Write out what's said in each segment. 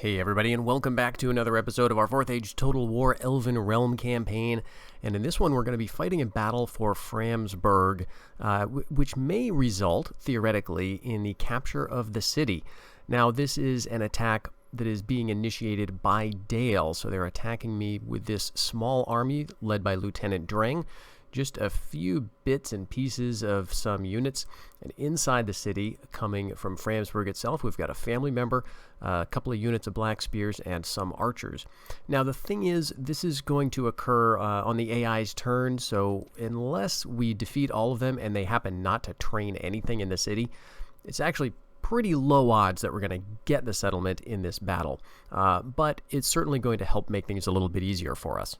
Hey everybody, and welcome back to another episode of our 4th Age Total War Elven Realm campaign. And in this one, we're going to be fighting a battle for Framesburg, which may result, theoretically, in the capture of the city. Now, this is an attack that is being initiated by Dale, so they're attacking me with this small army led by Lieutenant Drang. Just a few bits and pieces of some units, and inside the city, coming from Framesburg itself, we've got a family member, a couple of units of black spears, and some archers. Now the thing is, this is going to occur on the AI's turn, so unless we defeat all of them and they happen not to train anything in the city, it's actually pretty low odds that we're going to get the settlement in this battle. But it's certainly going to help make things a little bit easier for us.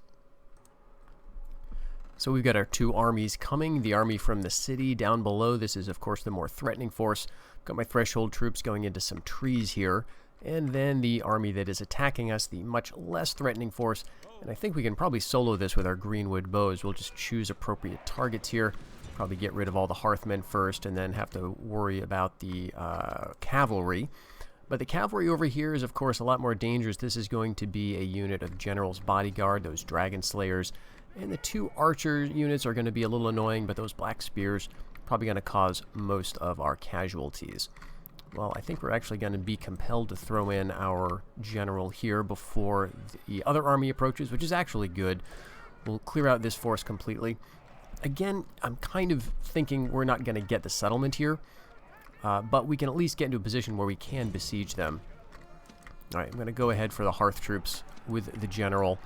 So we've got our two armies coming. The army from the city down below. This is, of course, the more threatening force. Got my threshold troops going into some trees here. And then the army that is attacking us, the much less threatening force. And I think we can probably solo this with our greenwood bows. We'll just choose appropriate targets here. Probably get rid of all the hearthmen first and then have to worry about the cavalry. But the cavalry over here is, of course, a lot more dangerous. This is going to be a unit of General's Bodyguard, those Dragon Slayers. And the two archer units are going to be a little annoying, but those black spears are probably going to cause most of our casualties. Well, I think we're actually going to be compelled to throw in our general here before the other army approaches, which is actually good. We'll clear out this force completely. Again, I'm kind of thinking we're not going to get the settlement here, but we can at least get into a position where we can besiege them. All right, I'm going to go ahead for the hearth troops with the general.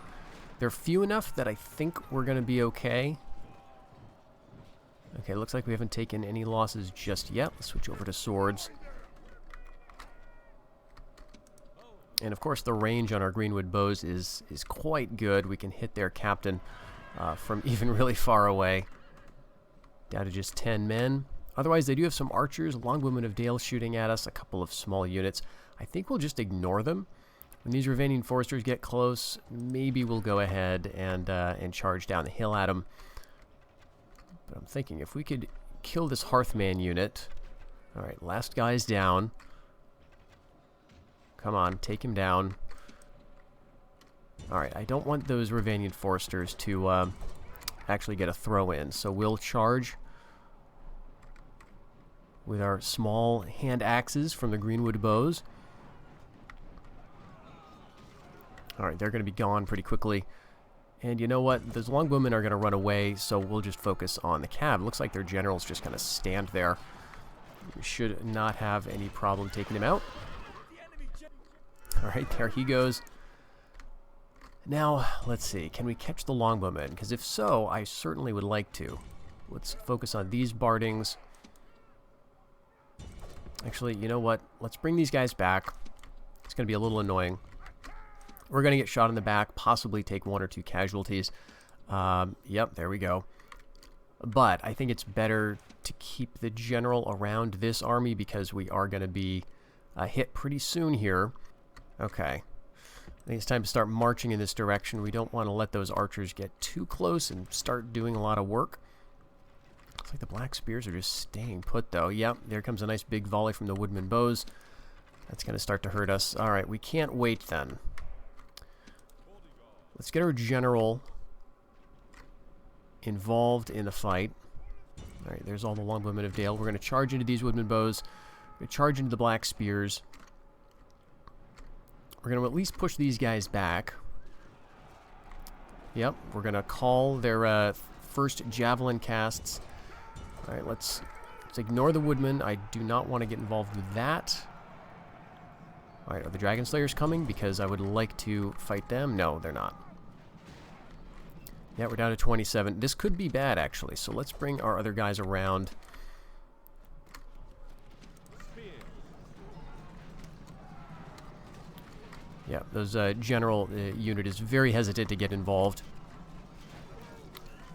They're few enough that I think we're going to be okay. Okay, looks like we haven't taken any losses just yet. Let's switch over to swords. And of course the range on our greenwood bows is quite good. We can hit their captain from even really far away. Down to just 10 men. Otherwise they do have some archers, Longwomen of Dale shooting at us, a couple of small units. I think we'll just ignore them. When these Ravanian foresters get close, maybe we'll go ahead and charge down the hill at them. But I'm thinking if we could kill this Hearthman unit. Alright, last guy's down. Come on, take him down. Alright, I don't want those Ravanian foresters to actually get a throw in, so we'll charge with our small hand axes from the greenwood bows. Alright, they're going to be gone pretty quickly. And you know what? Those Longwomen are going to run away, so we'll just focus on the cav. Looks like their general's just going to stand there. We should not have any problem taking him out. Alright, there he goes. Now, let's see. Can we catch the Longwomen? Because if so, I certainly would like to. Let's focus on these Bardings. Actually, you know what? Let's bring these guys back. It's going to be a little annoying. We're going to get shot in the back, possibly take 1 or 2 casualties. Yep, there we go. But I think it's better to keep the general around this army because we are going to be hit pretty soon here. Okay. I think it's time to start marching in this direction. We don't want to let those archers get too close and start doing a lot of work. Looks like the black spears are just staying put, though. Yep, there comes a nice big volley from the woodman bows. That's going to start to hurt us. All right, we can't wait then. Let's get our general involved in the fight. Alright, there's all the Longwomen of Dale. We're going to charge into these woodman bows. We're going to charge into the black spears. We're going to at least push these guys back. Yep, we're going to call their first javelin casts. Alright, let's ignore the woodmen. I do not want to get involved with that. Alright, are the Dragon Slayers coming? Because I would like to fight them. No, they're not. Yeah, we're down to 27. This could be bad, actually. So let's bring our other guys around. Yeah, those general unit is very hesitant to get involved.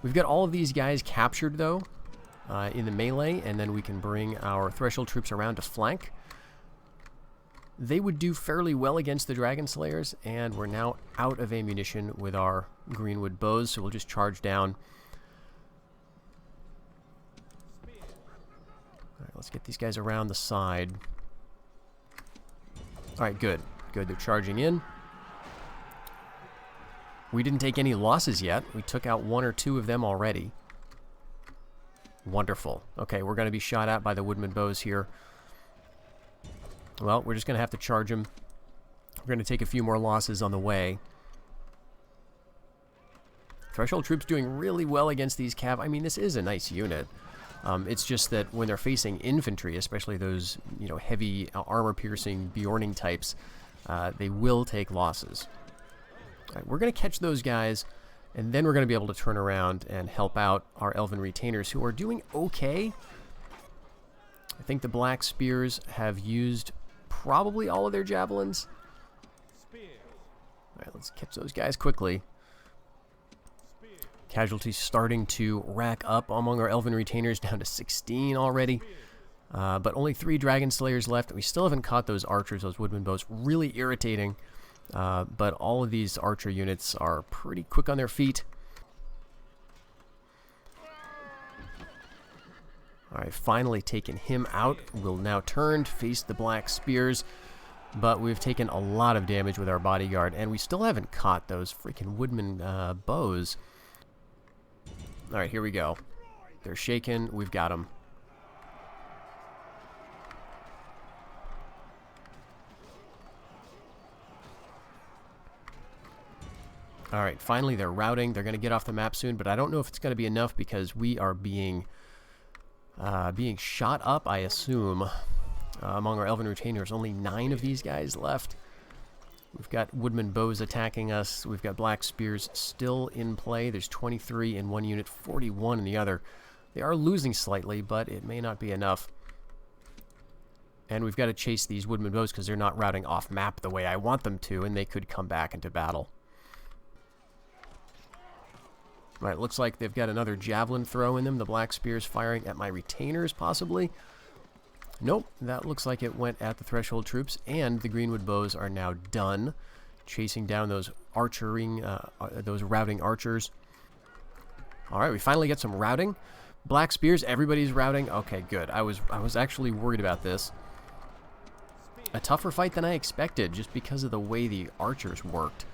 We've got all of these guys captured, though, in the melee, and then we can bring our threshold troops around to flank. They would do fairly well against the Dragon Slayers, and we're now out of ammunition with our greenwood bows, so we'll just charge down. Alright, let's get these guys around the side. Alright, good. Good, they're charging in. We didn't take any losses yet. We took out 1 or 2 of them already. Wonderful. Okay, we're going to be shot at by the woodman bows here. Well, we're just going to have to charge them. We're going to take a few more losses on the way. Threshold troops doing really well against these cav. I mean, this is a nice unit. It's just that when they're facing infantry, especially those, you know, heavy armor-piercing Bjorning types, they will take losses. All right, we're going to catch those guys, and then we're going to be able to turn around and help out our Elven retainers, who are doing okay. I think the Black Spears have used probably all of their javelins. All right, let's catch those guys quickly. Casualties starting to rack up among our Elven retainers, down to 16 already. But only 3 Dragon Slayers left. We still haven't caught those archers, those woodman bows. Really irritating. But all of these archer units are pretty quick on their feet. Alright, finally taken him out. We'll now turn to face the Black Spears. But we've taken a lot of damage with our bodyguard. And we still haven't caught those freaking woodman bows. Alright, here we go. They're shaken. We've got them. Alright, finally they're routing. They're going to get off the map soon, but I don't know if it's going to be enough because we are being shot up, I assume, among our Elven retainers. Only 9 of these guys left. We've got woodman bows attacking us. We've got Black Spears still in play. There's 23 in one unit, 41 in the other. They are losing slightly, but it may not be enough. And we've got to chase these woodman bows because they're not routing off map the way I want them to, and they could come back into battle. Right, looks like they've got another javelin throw in them. The Black Spears firing at my retainers, possibly. Nope, that looks like it went at the threshold troops, and the Greenwood bows are now done, chasing down those those routing archers. All right, we finally get some routing. Black Spears, everybody's routing. Okay, good. I was actually worried about this. A tougher fight than I expected, just because of the way the archers worked.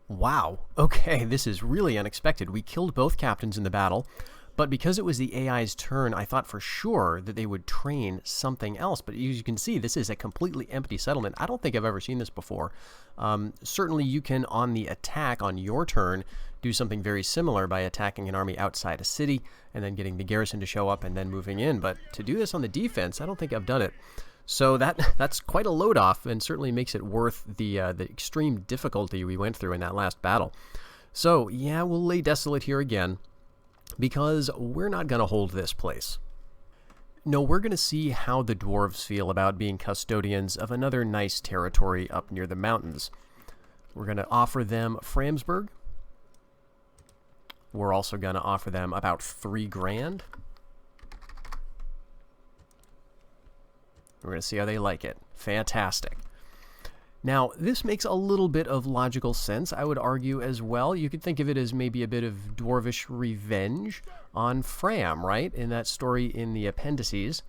Wow. Okay, this is really unexpected. We killed both captains in the battle. But because it was the AI's turn, I thought for sure that they would train something else. But as you can see, this is a completely empty settlement. I don't think I've ever seen this before. Certainly you can, on the attack, on your turn, do something very similar by attacking an army outside a city and then getting the garrison to show up and then moving in. But to do this on the defense, I don't think I've done it. So that's quite a load off and certainly makes it worth the extreme difficulty we went through in that last battle. So yeah, we'll lay desolate here again, because we're not going to hold this place. No, we're going to see how the dwarves feel about being custodians of another nice territory up near the mountains. We're going to offer them Framesburg. We're also going to offer them about 3 grand. We're going to see how they like it. Fantastic. Now, this makes a little bit of logical sense, I would argue, as well. You could think of it as maybe a bit of dwarvish revenge on Fram, right? In that story in the appendices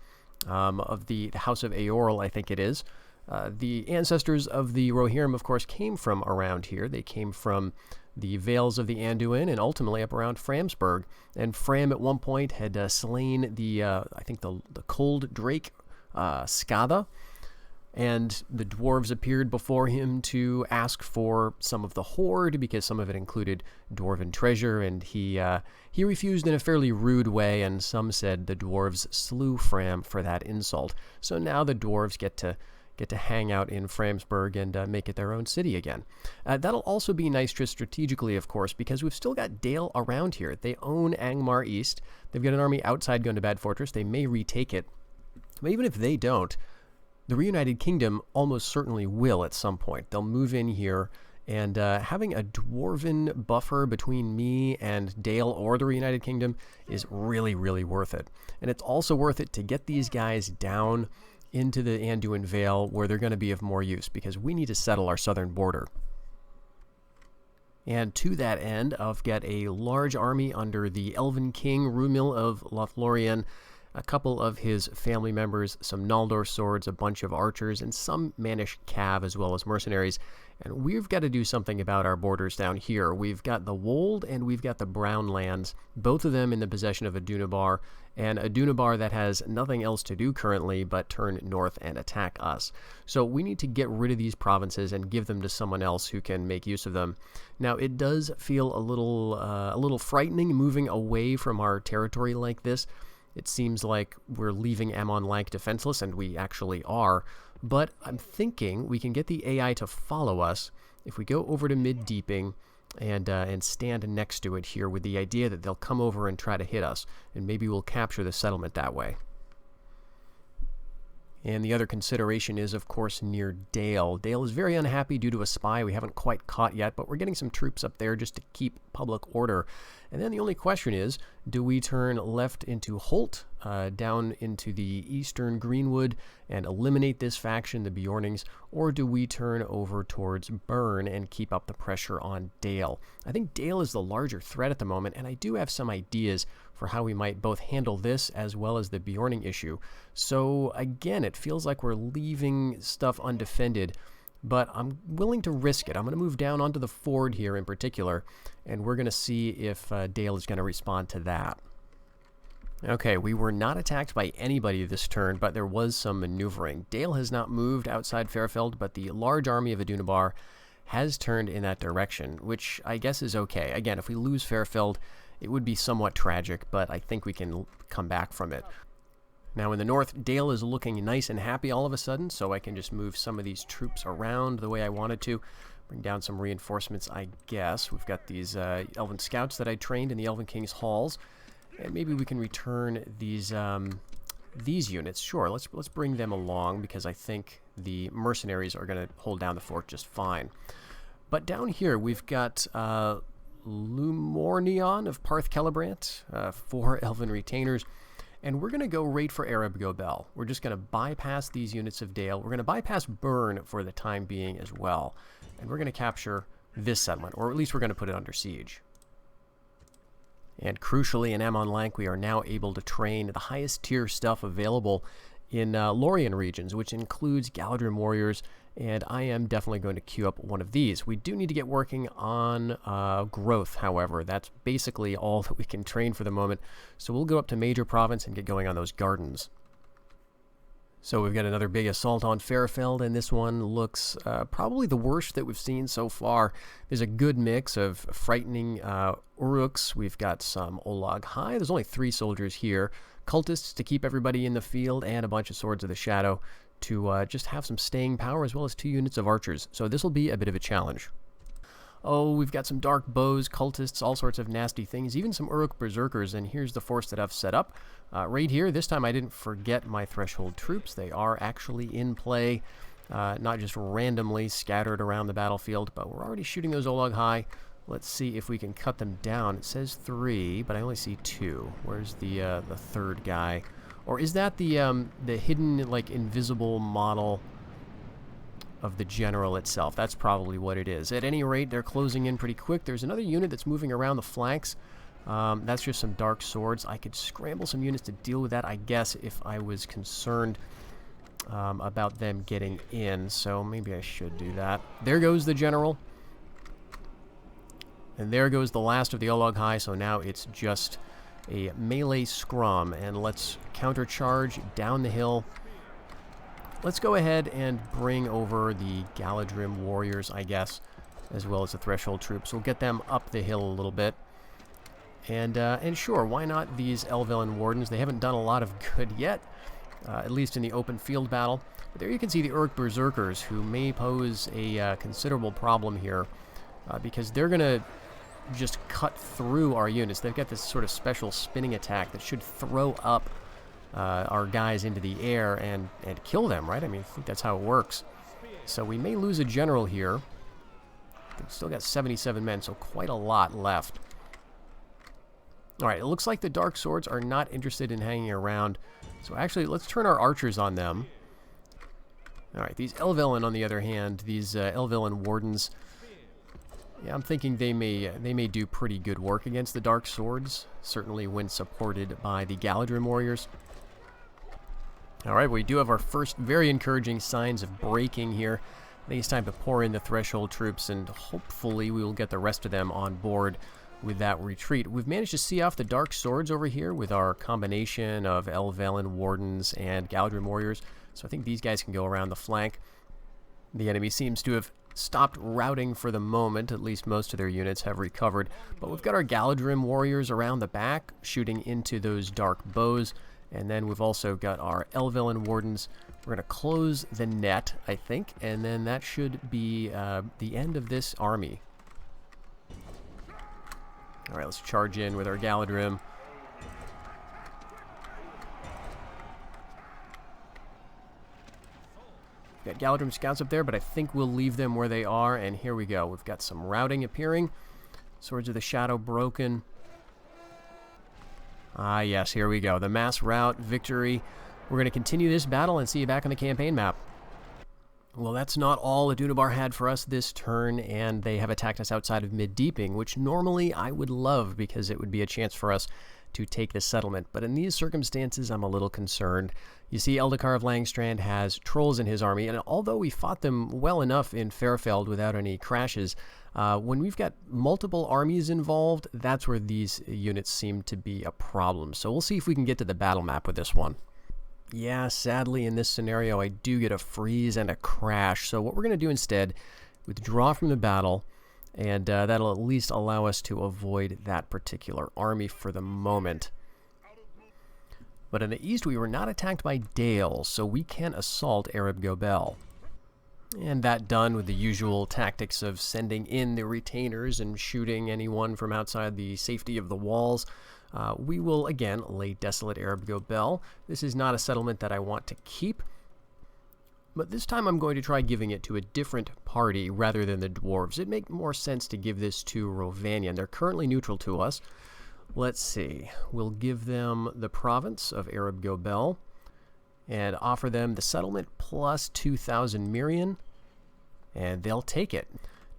of the House of Eorl, I think it is. The ancestors of the Rohirrim, of course, came from around here. They came from the Vales of the Anduin and ultimately up around Framesburg. And Fram, at one point, had slain the, I think, the Cold Drake Skada. And the dwarves appeared before him to ask for some of the hoard, because some of it included dwarven treasure, and he refused in a fairly rude way, and some said the dwarves slew Fram for that insult. So now the dwarves get to hang out in Framesburg and make it their own city again. That'll also be nice just strategically, of course, because we've still got Dale around here. They own Angmar East. They've got an army outside going to Bad Fortress. They may retake it. But even if they don't, the Reunited Kingdom almost certainly will at some point. They'll move in here, and having a dwarven buffer between me and Dale or the Reunited Kingdom is really, really worth it. And it's also worth it to get these guys down into the Anduin Vale, where they're going to be of more use, because we need to settle our southern border. And to that end, I've got a large army under the Elven King, Rumil of Lothlorien, a couple of his family members, some Noldor swords, a bunch of archers, and some Mannish cav as well as mercenaries. And we've got to do something about our borders down here. We've got the Wold and we've got the Brown lands, both of them in the possession of a Dunabar, and a Dunabar that has nothing else to do currently but turn north and attack us. So we need to get rid of these provinces and give them to someone else who can make use of them. Now, it does feel a little frightening moving away from our territory like this. It seems like we're leaving Amon-Lank defenseless, and we actually are. But I'm thinking we can get the AI to follow us if we go over to Mid-Deeping and stand next to it here with the idea that they'll come over and try to hit us, and maybe we'll capture the settlement that way. And the other consideration is, of course, near Dale. Dale is very unhappy due to a spy we haven't quite caught yet, but we're getting some troops up there just to keep public order. And then the only question is, do we turn left into Holt, down into the eastern Greenwood, and eliminate this faction, the Bjornings, or do we turn over towards Burn and keep up the pressure on Dale? I think Dale is the larger threat at the moment, and I do have some ideas for how we might both handle this as well as the Bjorning issue. So again, it feels like we're leaving stuff undefended, but I'm willing to risk it. I'm going to move down onto the ford here in particular, and we're going to see if Dale is going to respond to that. Okay, we were not attacked by anybody this turn, but there was some maneuvering. Dale has not moved outside Fairfield, but the large army of Adunabar has turned in that direction, which I guess is okay. Again, if we lose Fairfield, it would be somewhat tragic, but I think we can come back from it. Now in the north, Dale is looking nice and happy all of a sudden, so I can just move some of these troops around the way I wanted to. Bring down some reinforcements, I guess. We've got these Elven scouts that I trained in the Elven King's halls. And maybe we can return these units. Sure, let's bring them along, because I think the mercenaries are going to hold down the fort just fine. But down here, we've got Lumornion of Parth Celebrant, 4 Elven retainers, and we're going to go raid for Arab Gobel. We're just going to bypass these units of Dale. We're going to bypass Burn for the time being as well, and we're going to capture this settlement, or at least we're going to put it under siege. And crucially, in Amon-Lank, we are now able to train the highest tier stuff available in Lorien regions, which includes Galadrim warriors, and I am definitely going to queue up one of these. We do need to get working on growth, however. That's basically all that we can train for the moment, so we'll go up to Major Province and get going on those gardens. So we've got another big assault on Fairfield, and this one looks probably the worst that we've seen so far. There's a good mix of frightening Uruks. We've got some Olag High. There's only 3 soldiers here. Cultists to keep everybody in the field, and a bunch of Swords of the Shadow to just have some staying power, as well as 2 units of archers. So this will be a bit of a challenge. Oh, we've got some dark bows, cultists, all sorts of nasty things, even some Uruk berserkers, and here's the force that I've set up. Right here, this time I didn't forget my threshold troops. They are actually in play, not just randomly scattered around the battlefield, but we're already shooting those Olag High. Let's see if we can cut them down. It says 3, but I only see 2. Where's the third guy? Or is that the hidden, like, invisible model of the general itself? That's probably what it is. At any rate, they're closing in pretty quick. There's another unit that's moving around the flanks. That's just some dark swords. I could scramble some units to deal with that, I guess, if I was concerned about them getting in. So maybe I should do that. There goes the general. And there goes the last of the Olag High. So now it's just a melee scrum. And let's countercharge down the hill. Let's go ahead and bring over the Galadrim warriors, I guess, as well as the threshold troops. We'll get them up the hill a little bit. And sure, why not these Elven wardens? They haven't done a lot of good yet, at least in the open field battle. But there you can see the Uruk berserkers, who may pose a considerable problem here, because they're going to just cut through our units. They've got this sort of special spinning attack that should throw up our guys into the air and kill them, right? I mean, I think that's how it works. So we may lose a general here. We've still got 77 men, so quite a lot left. Alright, it looks like the Dark Swords are not interested in hanging around. So actually, let's turn our archers on them. Alright, these Elven, on the other hand, these Elven wardens, yeah, I'm thinking they may do pretty good work against the Dark Swords, certainly when supported by the Galadrim warriors. All right, we do have our first very encouraging signs of breaking here. I think it's time to pour in the threshold troops, and hopefully we will get the rest of them on board with that retreat. We've managed to see off the dark swords over here with our combination of Elven wardens and Galadrim warriors, so I think these guys can go around the flank. The enemy seems to have stopped routing for the moment, at least most of their units have recovered, but we've got our Galadrim warriors around the back shooting into those dark bows. And then we've also got our Elven wardens. We're going to close the net, I think, and then that should be the end of this army. All right, let's charge in with our Galadrim. We've got Galadrim scouts up there, but I think we'll leave them where they are, and here we go. We've got some routing appearing. Swords of the Shadow broken. Ah, yes, here we go. The mass rout victory. We're going to continue this battle and see you back on the campaign map. Well, that's not all Adunabar had for us this turn, and they have attacked us outside of Mid-Deeping, which normally I would love because it would be a chance for us to take this settlement. But in these circumstances, I'm a little concerned. You see, Eldakar of Langstrand has trolls in his army, and although we fought them well enough in Fairfield without any crashes, when we've got multiple armies involved, that's where these units seem to be a problem. So we'll see if we can get to the battle map with this one. Yeah, sadly in this scenario I do get a freeze and a crash. So what we're going to do instead, withdraw from the battle, and that'll at least allow us to avoid that particular army for the moment. But in the east we were not attacked by Dale, so we can assault Arab Gobel. And that done with the usual tactics of sending in the retainers and shooting anyone from outside the safety of the walls, we will again lay desolate Arab Gobel. This is not a settlement that I want to keep, but this time I'm going to try giving it to a different party rather than the dwarves. It'd make more sense to give this to Rovanian. They're currently neutral to us. Let's see. We'll give them the province of Arab Gobel and offer them the settlement plus 2,000 Mirian, and they'll take it.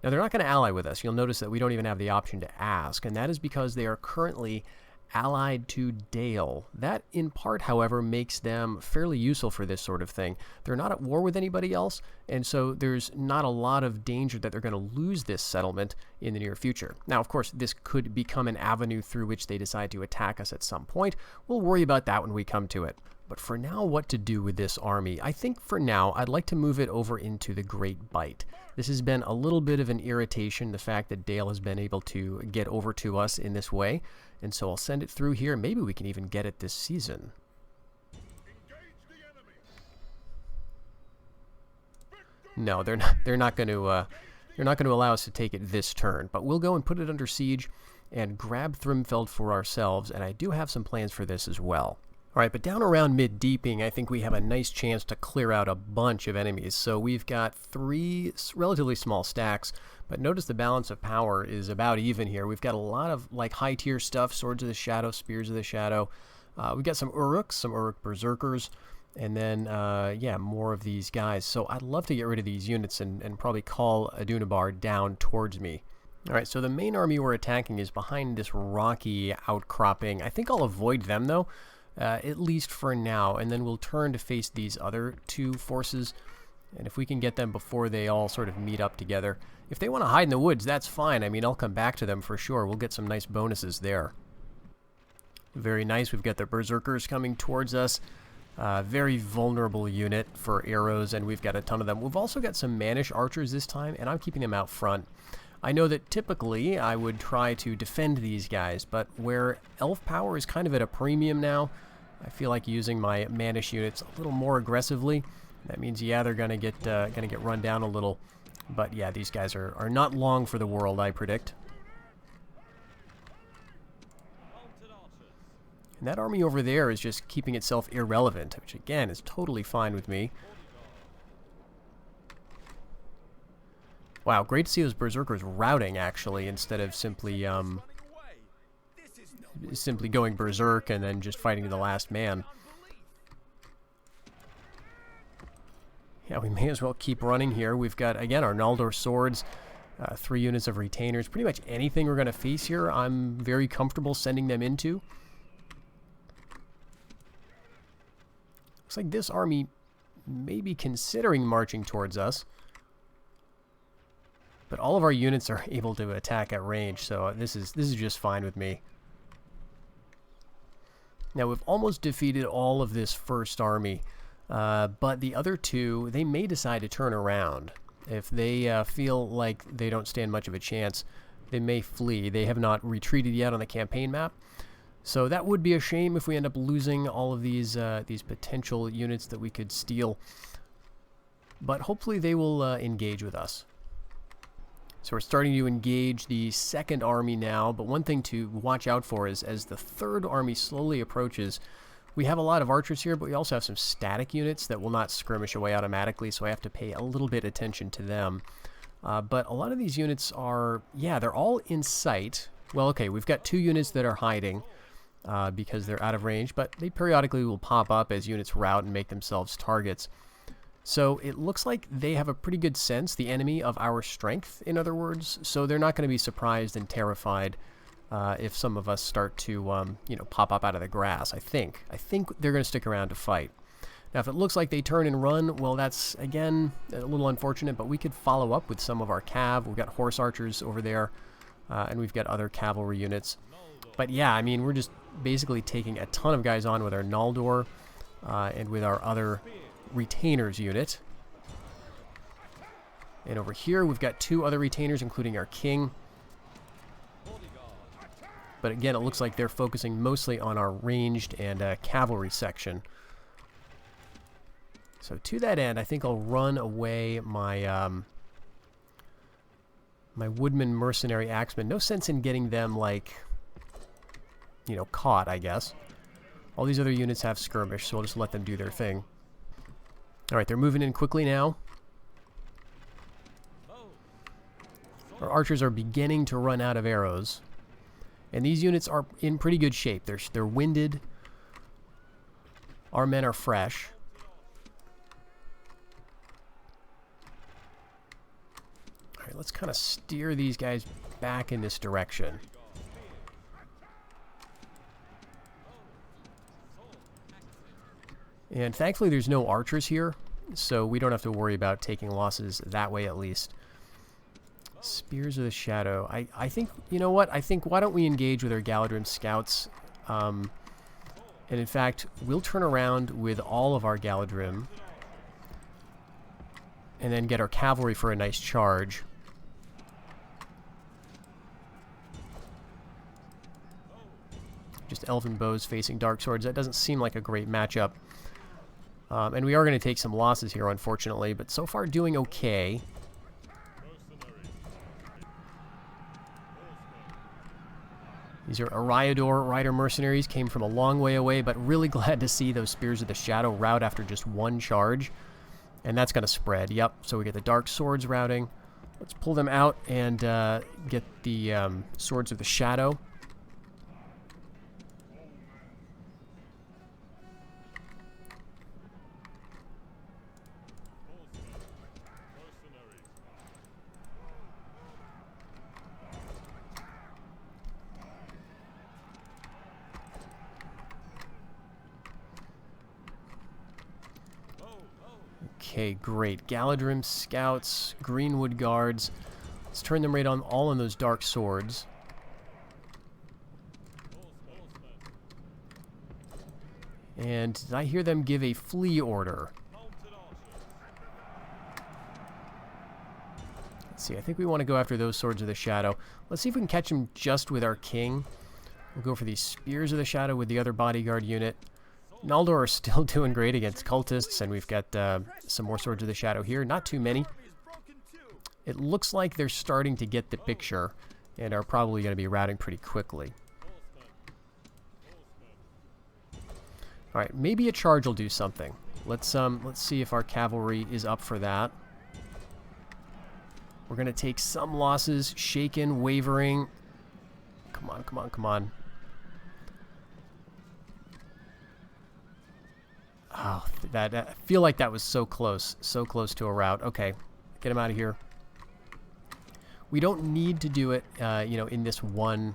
Now, they're not going to ally with us. You'll notice that we don't even have the option to ask, and that is because they are currently allied to Dale. That, in part, however, makes them fairly useful for this sort of thing. They're not at war with anybody else, and so there's not a lot of danger that they're going to lose this settlement in the near future. Now, of course, this could become an avenue through which they decide to attack us at some point. We'll worry about that when we come to it. But for now, what to do with this army? I think for now, I'd like to move it over into the Great Bight. This has been a little bit of an irritation, the fact that Dale has been able to get over to us in this way. And so I'll send it through here. Maybe we can even get it this season. No, they're not going to allow us to take it this turn. But we'll go and put it under siege and grab Thrimfeld for ourselves. And I do have some plans for this as well. All right, but down around Mid-Deeping, I think we have a nice chance to clear out a bunch of enemies. So we've got 3 relatively small stacks, but notice the balance of power is about even here. We've got a lot of like high-tier stuff, Swords of the Shadow, Spears of the Shadow. We've got some Uruk Berserkers, and then, yeah, more of these guys. So I'd love to get rid of these units and probably call Adunabar down towards me. All right, so the main army we're attacking is behind this rocky outcropping. I think I'll avoid them, though. At least for now, and then we'll turn to face these other 2 forces, and if we can get them before they all sort of meet up together. If they want to hide in the woods, that's fine. I mean, I'll come back to them for sure. We'll get some nice bonuses there. Very nice. We've got the Berserkers coming towards us. Very vulnerable unit for arrows, and we've got a ton of them. We've also got some Mannish archers this time, and I'm keeping them out front. I know that typically I would try to defend these guys, but where elf power is kind of at a premium now, I feel like using my Mannish units a little more aggressively. That means, yeah, they're gonna get run down a little, but yeah, these guys are not long for the world, I predict. And that army over there is just keeping itself irrelevant, which again is totally fine with me. Wow, great to see those Berserkers routing, actually, instead of simply going Berserk and then just fighting to the last man. Yeah, we may as well keep running here. We've got, again, our Naldor swords, 3 units of retainers. Pretty much anything we're going to face here, I'm very comfortable sending them into. Looks like this army may be considering marching towards us. But all of our units are able to attack at range, so this is just fine with me. Now, we've almost defeated all of this first army, but the other two, they may decide to turn around. If they feel like they don't stand much of a chance, they may flee. They have not retreated yet on the campaign map, so that would be a shame if we end up losing all of these potential units that we could steal. But hopefully they will engage with us. So we're starting to engage the second army now, but one thing to watch out for is as the third army slowly approaches, we have a lot of archers here, but we also have some static units that will not skirmish away automatically, so I have to pay a little bit attention to them. But a lot of these units are, yeah, they're all in sight. Well, okay, we've got 2 units that are hiding because they're out of range, but they periodically will pop up as units rout and make themselves targets. So it looks like they have a pretty good sense, the enemy, of our strength, in other words. So they're not going to be surprised and terrified if some of us start to, you know, pop up out of the grass, I think. I think they're going to stick around to fight. Now, if it looks like they turn and run, well, that's, again, a little unfortunate, but we could follow up with some of our cav. We've got horse archers over there, and we've got other cavalry units. But yeah, I mean, we're just basically taking a ton of guys on with our Noldor and with our other retainers unit. And over here we've got 2 other retainers, including our king. But again, it looks like they're focusing mostly on our ranged and cavalry section. So to that end, I think I'll run away my my woodman mercenary axemen. No sense in getting them, like, you know, caught, I guess. All these other units have skirmish, so I'll just let them do their thing. Alright, they're moving in quickly now. Our archers are beginning to run out of arrows. And these units are in pretty good shape. They're winded. Our men are fresh. Alright, let's kind of steer these guys back in this direction. And thankfully there's no archers here, so we don't have to worry about taking losses that way at least. Spears of the Shadow. I think, you know what? I think why don't we engage with our Galadrim scouts? And in fact, we'll turn around with all of our Galadrim and then get our cavalry for a nice charge. Just elven bows facing dark swords. That doesn't seem like a great matchup. And we are going to take some losses here, unfortunately, but so far doing okay. These are Ariador Rider mercenaries, came from a long way away, but really glad to see those Spears of the Shadow rout after just 1 charge. And that's going to spread, yep. So we get the Dark Swords routing. Let's pull them out and get the Swords of the Shadow. Okay, great. Galadrim scouts, Greenwood guards. Let's turn them right on, all on those dark swords. And did I hear them give a flee order? Let's see, I think we want to go after those Swords of the Shadow. Let's see if we can catch them just with our king. We'll go for these Spears of the Shadow with the other bodyguard unit. Noldor are still doing great against cultists, and we've got some more Swords of the Shadow here. Not too many. It looks like they're starting to get the picture and are probably going to be routing pretty quickly. Alright, maybe a charge will do something. Let's see if our cavalry is up for that. We're going to take some losses. Shaken, wavering. Come on, come on, come on. Oh, I feel like that was so close to a rout. Okay, get him out of here. We don't need to do it, you know, in this one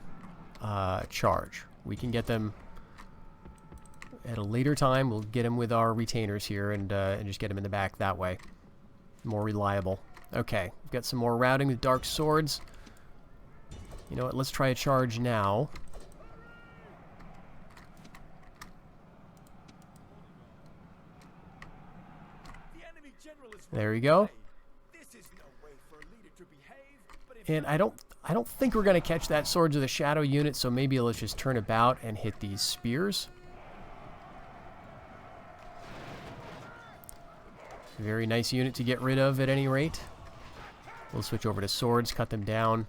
charge. We can get them at a later time, we'll get him with our retainers here and just get him in the back that way. More reliable. Okay, we've got some more routing with dark swords. You know what, let's try a charge now. There we go. And I don't think we're going to catch that Swords of the Shadow unit, so maybe let's just turn about and hit these spears. Very nice unit to get rid of at any rate. We'll switch over to swords, cut them down.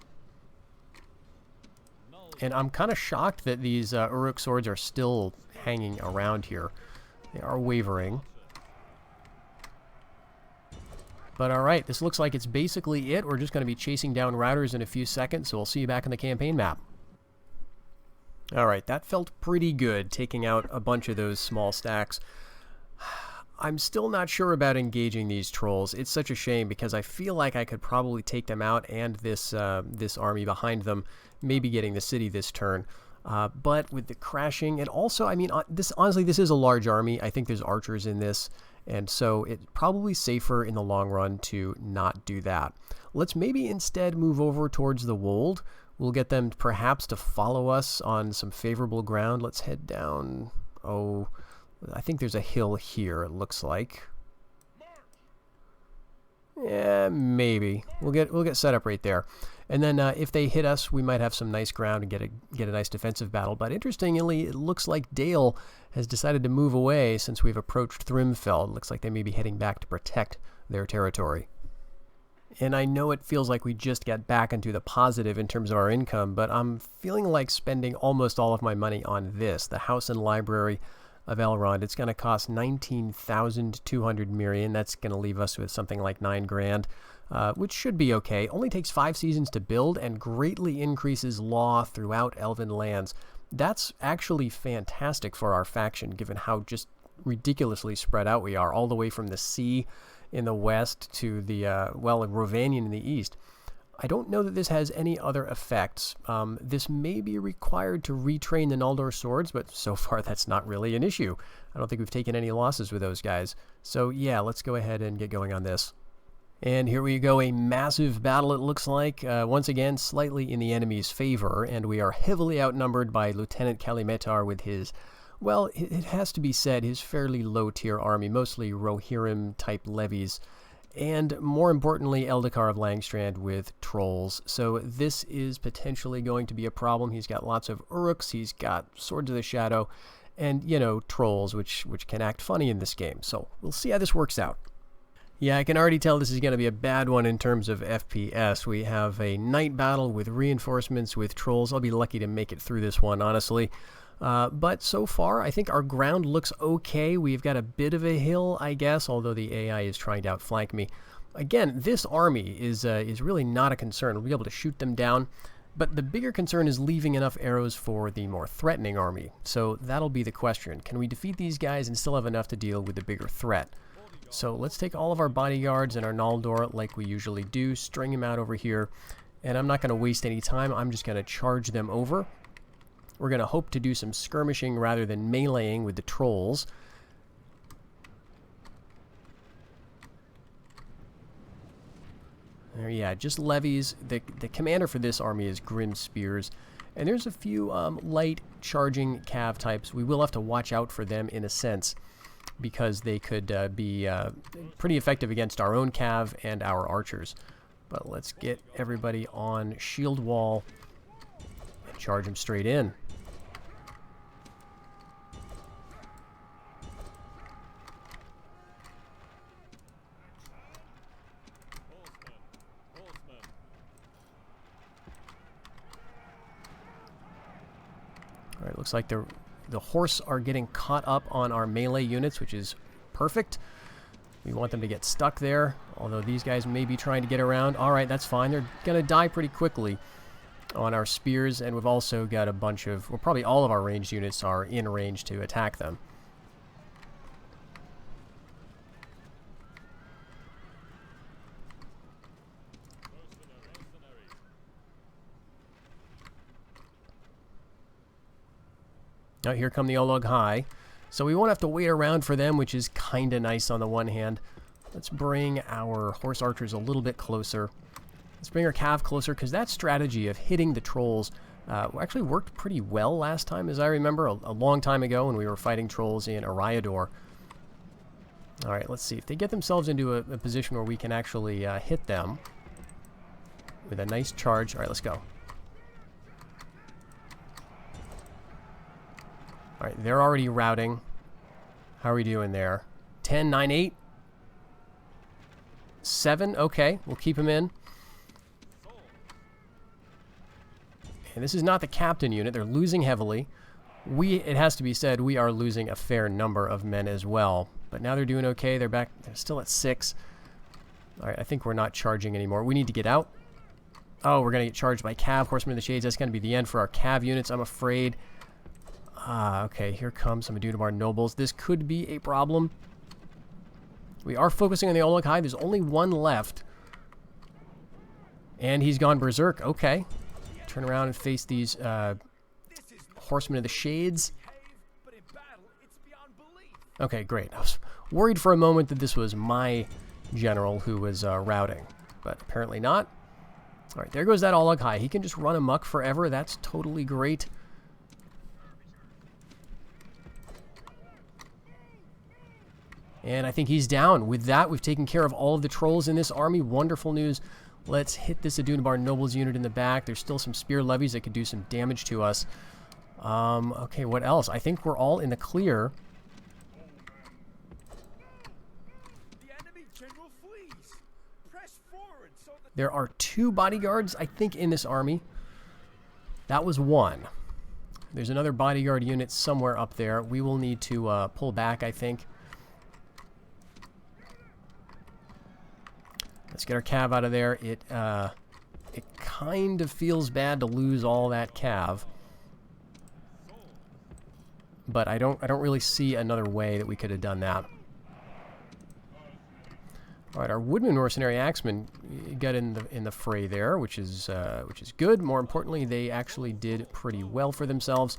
And I'm kind of shocked that these Uruk swords are still hanging around here. They are wavering. But alright, this looks like it's basically it. We're just going to be chasing down routers in a few seconds, so we'll see you back on the campaign map. Alright, that felt pretty good, taking out a bunch of those small stacks. I'm still not sure about engaging these trolls. It's such a shame because I feel like I could probably take them out and this army behind them, maybe getting the city this turn. But with the crashing, and also, I mean, honestly, this is a large army. I think there's archers in this. And so it's probably safer in the long run to not do that. Let's maybe instead move over towards the wold. We'll get them perhaps to follow us on some favorable ground. Let's head down. Oh, I think there's a hill here, it looks like. Yeah, maybe. We'll get set up right there. And then if they hit us, we might have some nice ground and get a nice defensive battle. But interestingly, it looks like Dale has decided to move away since we've approached Framesburg. Looks like they may be heading back to protect their territory. And I know it feels like we just got back into the positive in terms of our income, but I'm feeling like spending almost all of my money on this, the House and Library of Elrond. It's going to cost 19,200 Mirian. That's going to leave us with something like 9 grand. Which should be okay. Only takes 5 seasons to build and greatly increases law throughout Elven lands. That's actually fantastic for our faction, given how just ridiculously spread out we are, all the way from the sea in the west to the, Rovanian in the east. I don't know that this has any other effects. This may be required to retrain the Noldor swords, but so far that's not really an issue. I don't think we've taken any losses with those guys. So yeah, let's go ahead and get going on this. And here we go, a massive battle it looks like, once again slightly in the enemy's favor, and we are heavily outnumbered by Lieutenant Kalimetar with his, well, it has to be said, his fairly low-tier army, mostly Rohirrim-type levies, and more importantly, Eldakar of Langstrand with trolls. So this is potentially going to be a problem. He's got lots of Uruks, he's got Swords of the Shadow, and, you know, trolls, which can act funny in this game. So we'll see how this works out. Yeah, I can already tell this is going to be a bad one in terms of FPS. We have a night battle with reinforcements with trolls. I'll be lucky to make it through this one, honestly. But so far, I think our ground looks okay. We've got a bit of a hill, I guess, although the AI is trying to outflank me. Again, this army is really not a concern. We'll be able to shoot them down. But the bigger concern is leaving enough arrows for the more threatening army. So that'll be the question. Can we defeat these guys and still have enough to deal with the bigger threat? So let's take all of our bodyguards and our Noldor like we usually do, string them out over here, and I'm not going to waste any time. I'm just going to charge them over. We're going to hope to do some skirmishing rather than meleeing with the trolls. Yeah, just levies. The commander for this army is Grim Spears, and there's a few light charging cav types. We will have to watch out for them in a sense, because they could be pretty effective against our own cav and our archers. But let's get everybody on shield wall and charge them straight in. All right, looks like the horse are getting caught up on our melee units, which is perfect. We want them to get stuck there, although these guys may be trying to get around. All right, that's fine. They're going to die pretty quickly on our spears, and we've also got a bunch of, well, probably all of our ranged units are in range to attack them. Now here come the Olog High. So we won't have to wait around for them, which is kind of nice on the one hand. Let's bring our horse archers a little bit closer. Let's bring our cav closer, because that strategy of hitting the trolls actually worked pretty well last time, as I remember, a long time ago when we were fighting trolls in Ariador. Alright, let's see. If they get themselves into a position where we can actually hit them with a nice charge. Alright, let's go. Alright, they're already routing. How are we doing there? 10, 9, 8? 7? Okay, we'll keep them in. And this is not the captain unit. They're losing heavily. It has to be said, we are losing a fair number of men as well. But now they're doing okay. They're back. They're still at 6. Alright, I think we're not charging anymore. We need to get out. Oh, we're going to get charged by Cav, Horsemen of the Shades. That's going to be the end for our Cav units, I'm afraid. Okay, here comes some Adunabar nobles. This could be a problem. We are focusing on the Ologhai. There's only one left. And he's gone berserk. Okay. Turn around and face these Horsemen of the Shades. Okay, great. I was worried for a moment that this was my general who was routing, but apparently not. All right, there goes that Ologhai. He can just run amok forever. That's totally great. And I think he's down. With that, we've taken care of all of the trolls in this army. Wonderful news. Let's hit this Adunabar Nobles unit in the back. There's still some spear levies that could do some damage to us. Okay, what else? I think we're all in the clear. There are 2 bodyguards, I think, in this army. That was 1. There's another bodyguard unit somewhere up there. We will need to pull back, I think. Let's get our cav out of there. It kind of feels bad to lose all that cav, but I don't really see another way that we could have done that. All right, our Woodman Mercenary Axemen got in the fray there, which is good. More importantly, they actually did pretty well for themselves.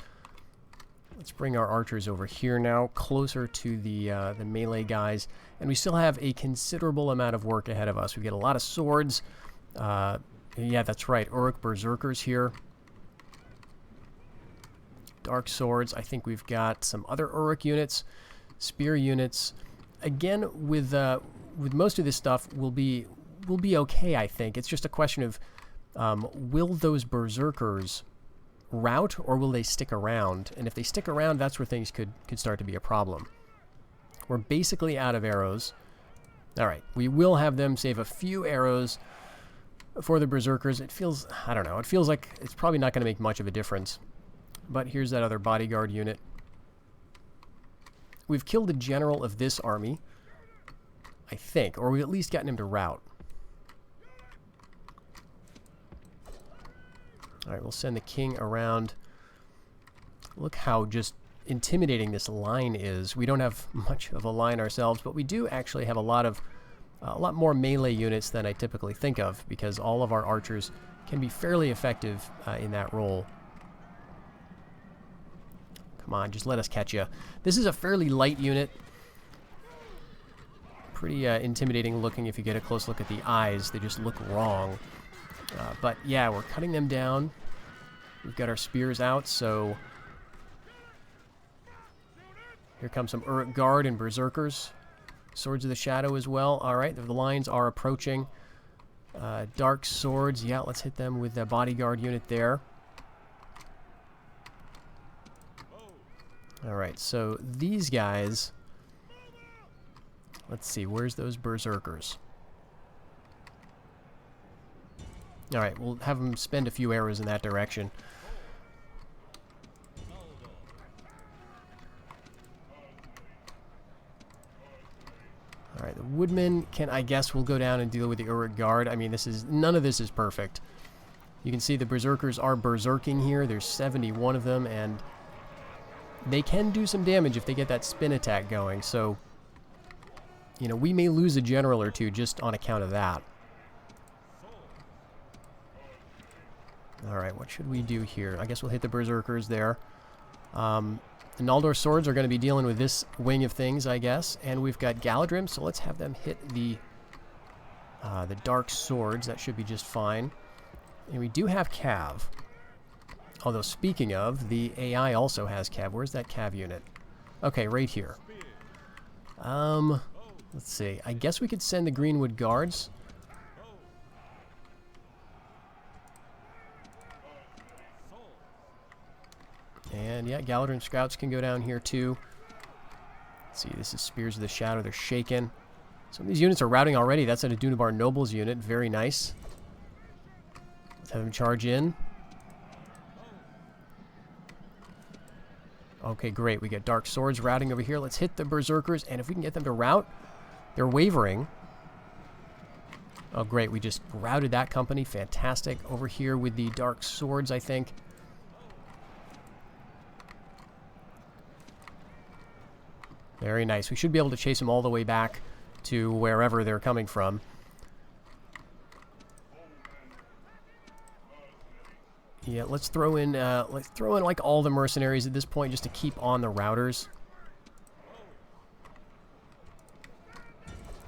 Let's bring our archers over here now, closer to the melee guys, and we still have a considerable amount of work ahead of us. We've got a lot of swords. Yeah, that's right, Uruk Berserkers here. Dark swords. I think we've got some other Uruk units, spear units. Again, with most of this stuff, we'll be okay. I think it's just a question of will those berserkers rout or will they stick around? And if they stick around, that's where things could start to be a problem. We're basically out of arrows. All right, we will have them save a few arrows for the berserkers. It feels, I don't know, it feels like it's probably not going to make much of a difference. But here's that other bodyguard unit. We've killed the general of this army, I think, or we've at least gotten him to rout. All right, we'll send the king around. Look how just intimidating this line is. We don't have much of a line ourselves, but we do actually have a lot more melee units than I typically think of, because all of our archers can be fairly effective in that role. Come on, just let us catch you. This is a fairly light unit. Pretty intimidating looking if you get a close look at the eyes. They just look wrong. But yeah, we're cutting them down. We've got our spears out, so here comes some Uruk Guard and Berserkers. Swords of the Shadow as well. Alright, the lines are approaching. Dark Swords, yeah, let's hit them with the bodyguard unit there. Alright, so these guys, let's see, where's those Berserkers? Alright, we'll have them spend a few arrows in that direction. Alright, the Woodmen I guess we'll go down and deal with the Uruk Guard. I mean, none of this is perfect. You can see the Berserkers are berserking here. There's 71 of them, and they can do some damage if they get that spin attack going. So, you know, we may lose a general or two just on account of that. Alright, what should we do here? I guess we'll hit the Berserkers there. Noldor swords are going to be dealing with this wing of things, I guess. And we've got Galadrim, so let's have them hit the dark swords. That should be just fine. And we do have Cav. Although, speaking of, the AI also has Cav. Where's that Cav unit? Okay, right here. Let's see. I guess we could send the Greenwood Guards. And yeah, Galadrim Scouts can go down here too. Let's see, this is Spears of the Shadow. They're shaken. Some of these units are routing already. That's an Adunabar Nobles unit. Very nice. Let's have them charge in. Okay, great. We get Dark Swords routing over here. Let's hit the Berserkers, and if we can get them to rout, they're wavering. Oh, great. We just routed that company. Fantastic. Over here with the Dark Swords, I think. Very nice. We should be able to chase them all the way back to wherever they're coming from. Yeah, let's throw in like all the mercenaries at this point just to keep on the routers.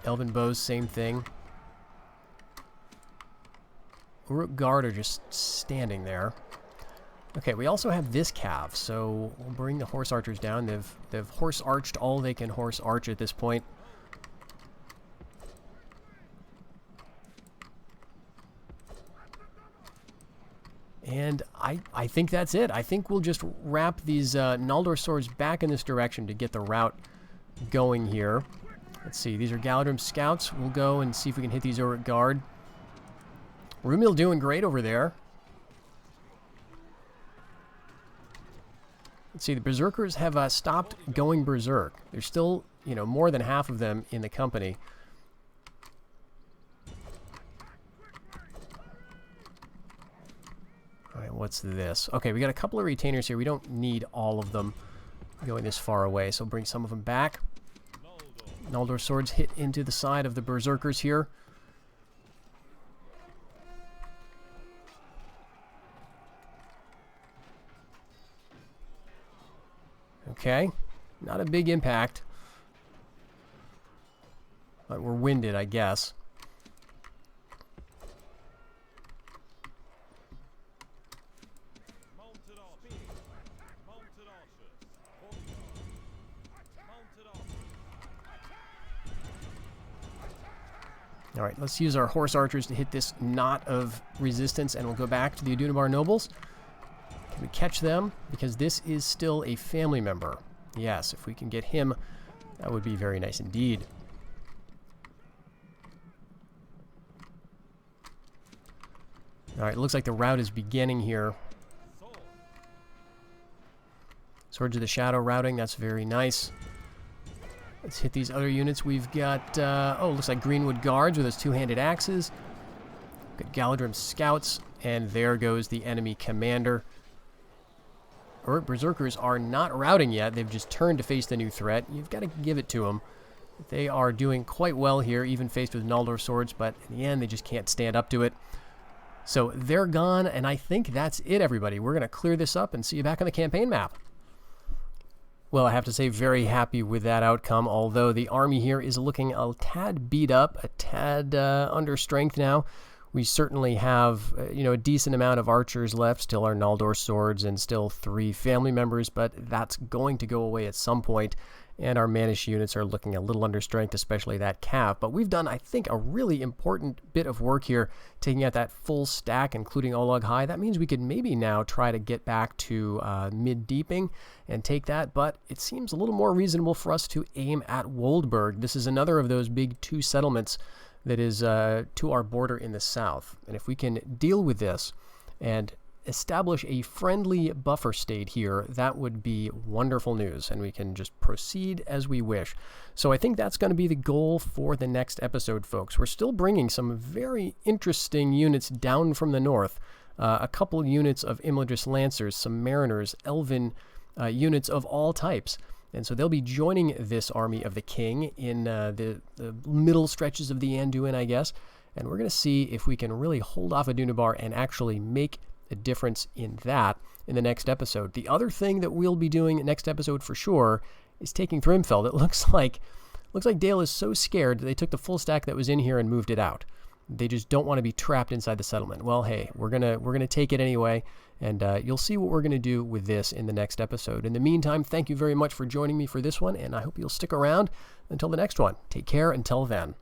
Elven bows, same thing. Uruk Guard are just standing there. Okay, we also have this Cav, so we'll bring the horse archers down. They've horse arched all they can horse arch at this point. And I think that's it. I think we'll just wrap these Noldor swords back in this direction to get the route going here. Let's see. These are Galadrim Scouts. We'll go and see if we can hit these Uruk Guard. Rumil doing great over there. Let's see. The Berserkers have stopped going berserk. There's still, you know, more than half of them in the company. What's this? Okay, we got a couple of retainers here. We don't need all of them going this far away, so bring some of them back. Noldor swords hit into the side of the Berserkers here. Okay, not a big impact. But we're winded, I guess. Alright, let's use our horse archers to hit this knot of resistance, and we'll go back to the Adunabar Nobles. Can we catch them? Because this is still a family member. Yes, if we can get him, that would be very nice indeed. Alright, it looks like the rout is beginning here. Swords of the Shadow routing, that's very nice. Let's hit these other units. We've got, looks like Greenwood Guards with those two-handed axes. Got Galadrim Scouts, and there goes the enemy commander. Uruk Berserkers are not routing yet. They've just turned to face the new threat. You've got to give it to them. They are doing quite well here, even faced with Noldor swords, but in the end, they just can't stand up to it. So they're gone, and I think that's it, everybody. We're going to clear this up and see you back on the campaign map. Well, I have to say, very happy with that outcome, although the army here is looking a tad beat up, a tad under strength now. We certainly have, a decent amount of archers left, still our Noldor swords, and still 3 family members, but that's going to go away at some point, and our Manish units are looking a little under strength, especially that Cav. But we've done, I think, a really important bit of work here, taking out that full stack, including Olag High. That means we could maybe now try to get back to mid-deeping and take that, but it seems a little more reasonable for us to aim at Woldburg. This is another of those big 2 settlements that is to our border in the south. And if we can deal with this and establish a friendly buffer state here, that would be wonderful news, and we can just proceed as we wish. So I think that's going to be the goal for the next episode, folks. We're still bringing some very interesting units down from the north. A couple units of Imladris Lancers, some Mariners, Elven units of all types. And so they'll be joining this army of the king in the middle stretches of the Anduin, I guess. And we're going to see if we can really hold off Adunabar and actually make a difference in that in the next episode. The other thing that we'll be doing next episode for sure is taking Fairfield. It looks like Dale is so scared that they took the full stack that was in here and moved it out. They just don't want to be trapped inside the settlement. Well, hey, we're gonna take it anyway, and you'll see what we're gonna do with this in the next episode. In the meantime, thank you very much for joining me for this one, and I hope you'll stick around until the next one. Take care until then.